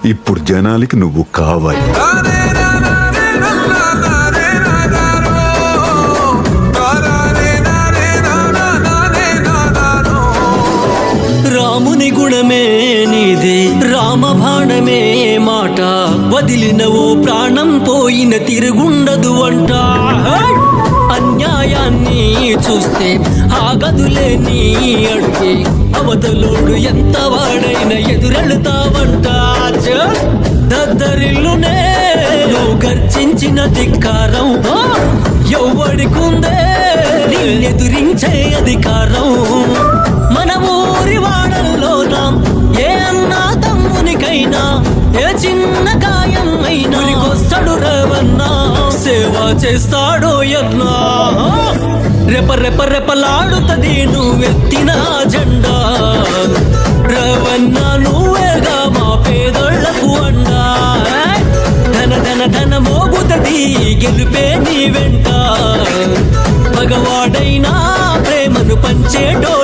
ఇప్పుడు జనాలకి నువ్వు కావాలి. రాముని గుణమే నీదే, రామబాణమే మాట, వదిలినవో ప్రాణం పోయిన తిరుగుండదు అంట. అన్యాయాన్ని చూస్తే ఆగదులే నీ అడిగే, అవతలోడు ఎంత వాడైనా ఎదురెళ్తావంట. దద్దరిల్లునే నువ్వు గర్జించిన ధిక్కారం, ఎవ్వడికుందే నిన్నెదురించే అధికారం. మన ఊరి వాడల్లోనా ఏ అన్నా తమ్మునికైనా ఏ చిన్న గాయం అయినా కొస్తడు రేవన్నా, సేవ చేస్తాడో ఎన్నా. రెప రెప రెపలాడుతది నువ్వెత్తిన జెండా, రేవన్నా నువ్వేగా మా పేదోళ్లకు అండా. ధన ధన ధన మోగుతది గెలుపే నీ వెంట, మగవాడైనా ప్రేమను పంచేటో